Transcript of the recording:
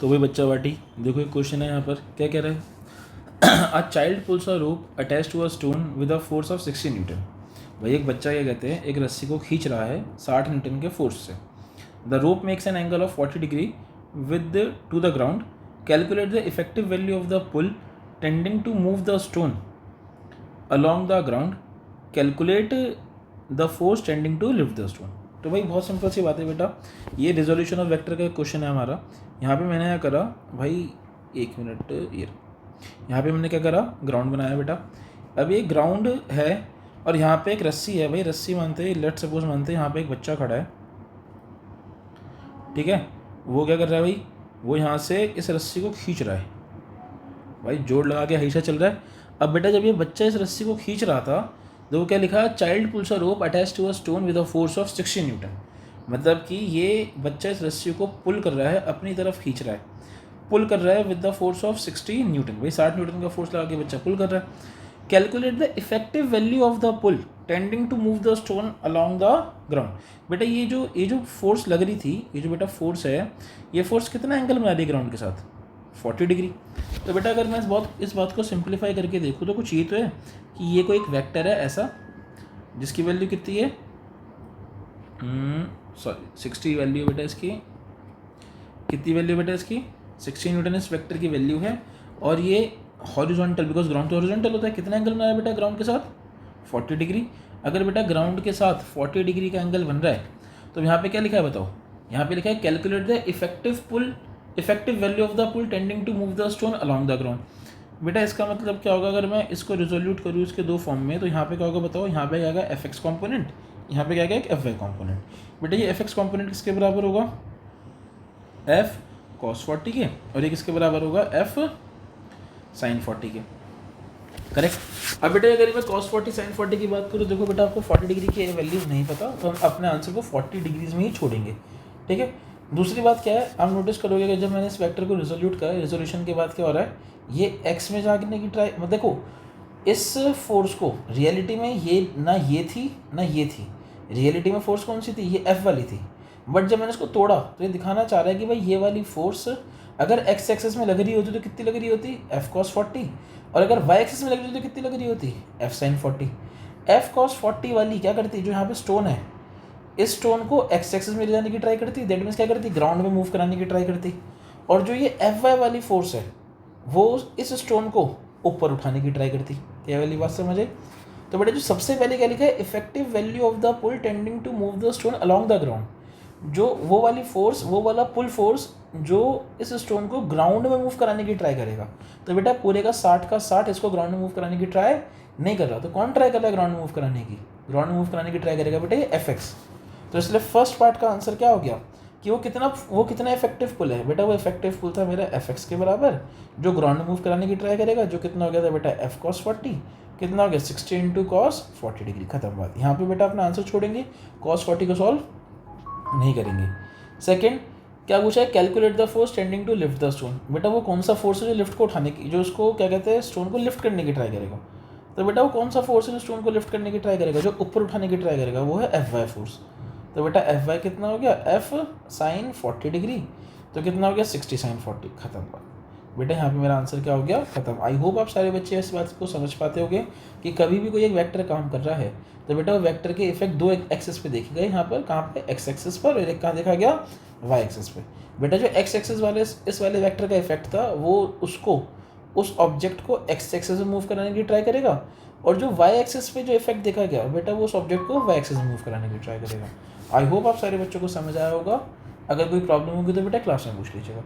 तो वही बच्चा बाटी देखो एक क्वेश्चन है यहाँ पर क्या कह रहा है a child pulls a rope attach to a stone with a force of 60 newton. भाई एक बच्चा क्या कहते हैं एक रस्सी को खींच रहा है 60 न्यूटन के फोर्स से। The rope makes an angle of 40 degree with to the ground. Calculate the effective value of the pull tending to move the stone along the ground. Calculate the force tending to lift the stone. तो भाई बहुत simple सी बात है बेटा, ये resolution of vector का question है हमारा। यहाँ पे मैंने क्या करा भाई, एक मिनट, ये यहाँ पे मैंने क्या करा, ग्राउंड बनाया बेटा। अब ये ग्राउंड है और यहाँ पे एक रस्सी है। भाई रस्सी मानते हैं, लेट सपोज मानते हैं यहाँ पे एक बच्चा खड़ा है, ठीक है। वो क्या कर रहा है भाई, वो यहाँ से इस रस्सी को खींच रहा है। भाई जोड़ लगा के हमेशा चल रहा है। अब बेटा जब ये बच्चा इस रस्सी को खींच रहा था तो वो क्या लिखा, child pulls a rope attach to a stone with a force of 60 newton. मतलब कि ये बच्चा इस रस्सी को पुल कर रहा है, अपनी तरफ खींच रहा है, पुल कर रहा है with the force of 60 newton. भाई 60 न्यूटन का फोर्स लगा के बच्चा पुल कर रहा है। Calculate the effective value of the pull tending to move the stone along the ground. बेटा ये जो फोर्स लग रही थी, ये जो बेटा फोर्स है, ये फोर्स कितना एंगल बना रही है ग्राउंड के साथ, 40 डिग्री। तो बेटा अगर मैं इस बात को सिंप्लीफाई करके देखूँ तो कुछ ये तो है कि ये कोई एक वेक्टर है ऐसा जिसकी वैल्यू कितनी है, सॉरी 60 वैल्यू बेटा इसकी, कितनी वैल्यू बेटा इसकी, 60 न्यूटन इस वेक्टर की वैल्यू है। और ये हॉरिजॉन्टल, बिकॉज ग्राउंड तो हॉरिजॉन्टल होता है, कितना एंगल बना है बेटा ग्राउंड के साथ, 40 डिग्री। अगर बेटा ग्राउंड के साथ 40 डिग्री का एंगल बन रहा है तो यहाँ पे क्या लिखा है बताओ, यहाँ पे लिखा है calculate the effective value of the pull tending to move the stone along the ground. बेटा इसका मतलब क्या होगा, अगर मैं इसको रिजोल्यूट करूँ इसके दो फॉर्म में, तो यहाँ पे क्या होगा बताओ, यहाँ पे क्या आएगा एफ एक्स कॉम्पोनेंट, यहाँ पे क्या आएगा एक एफ वाई कॉम्पोनेंट। बेटा ये एफ एक्स कॉम्पोनेंट किसके बराबर होगा, एफ कॉस 40 के, और ये किसके बराबर होगा, एफ साइन 40 के, करेक्ट। अब बेटा अगर मैं cos 40 sin 40 की बात करूँ, देखो बेटा आपको 40 डिग्री की वैल्यू नहीं पता तो हम अपने आंसर को 40 डिग्रीज में ही छोड़ेंगे, ठीक है। दूसरी बात क्या है, आप नोटिस करोगे कि जब मैंने इस वेक्टर को रिजोल्यूट करा, रिजोल्यूशन के बाद क्या हो रहा है, ये x में जाने की ट्राई, मतलब देखो इस फोर्स को रियलिटी में ये थी ना ये थी, रियलिटी में फोर्स कौन सी थी, ये F वाली थी। बट जब मैंने इसको तोड़ा तो ये दिखाना चाह रहा है कि भाई ये वाली फोर्स अगर एक्स एक्सेस में लग रही होती तो कितनी लग रही होती, एफ कॉस 40, और अगर वाई एक्सेस में लग रही होती तो कितनी लग रही होती, एफ साइन 40। एफ कॉस 40 वाली क्या करती, जो यहाँ पे स्टोन है, इस स्टोन को एक्स एक्सेस में ले जाने की ट्राई करती, दैट मीन्स क्या करती, ग्राउंड में मूव कराने की ट्राई करती। और जो ये एफ वाई वाली फोर्स है वो इस स्टोन को ऊपर उठाने की ट्राई करती। क्या वाली बात समझे। तो बेटा जो सबसे पहले क्या लिखा है, effective value of the pull tending to move the stone along the ground. जो वो वाली फोर्स, वो वाला पुल फोर्स जो इस स्टोन को ग्राउंड में मूव कराने की ट्राई करेगा। तो बेटा पूरे का 60 इसको ग्राउंड में मूव कराने की ट्राई नहीं कर रहा, तो कौन ट्राई कर रहा है ग्राउंड में मूव कराने की, ग्राउंड में मूव कराने की ट्राई करेगा बेटा ये एफ एक्स। तो इसलिए फर्स्ट पार्ट का आंसर क्या हो गया कि वो कितना इफेक्टिव पुल है बेटा, वो इफेक्टिव पुल था मेरा एफ एक्स के बराबर, जो ग्राउंड में मूव कराने की ट्राई करेगा, जो कितना हो गया था बेटा एफ कॉस 40, कितना हो गया 60 इंटू कॉस 40 डिग्री, खत्म बात। यहाँ पे बेटा अपना आंसर छोड़ेंगे, कॉस 40 को सॉल्व नहीं करेंगे। सेकंड क्या पूछा है, calculate the force tending to lift the stone. बेटा वो कौन सा फोर्स है जो लिफ्ट को उठाने की, जो उसको क्या कहते हैं स्टोन को लिफ्ट करने की ट्राई करेगा। तो बेटा वो कौन सा फोर्स है जो स्टोन को लिफ्ट करने की ट्राई करेगा, जो ऊपर उठाने की ट्राई करेगा, वो है एफ वाई फोर्स। तो बेटा एफ वाई कितना हो गया, एफ साइन 40 डिग्री, तो कितना हो गया 60 साइन 40, खत्म बात। बेटा यहाँ पे मेरा आंसर क्या हो गया, खत्म। आई होप आप सारे बच्चे इस बात को समझ पाते होंगे कि कभी भी कोई एक वेक्टर काम कर रहा है तो बेटा वो वेक्टर के इफेक्ट दो एक्सेस पे देखे गए, यहाँ पर कहाँ पे एक्स एक्सेस पर, और एक कहाँ देखा गया वाई एक्सेस पे। बेटा जो एक्स एक्सेस वाले इस वाले वेक्टर का इफेक्ट था वो उसको उस ऑब्जेक्ट को एक्स एक्सेस में मूव कराने की ट्राई करेगा, और जो वाई एक्सेस पे जो इफेक्ट देखा गया बेटा वो उस ऑब्जेक्ट को वाई एक्सेस में मूव कराने की ट्राई करेगा। आई होप आप सारे बच्चों को समझ आया होगा। अगर कोई प्रॉब्लम होगी तो बेटा क्लास में पूछ लीजिएगा।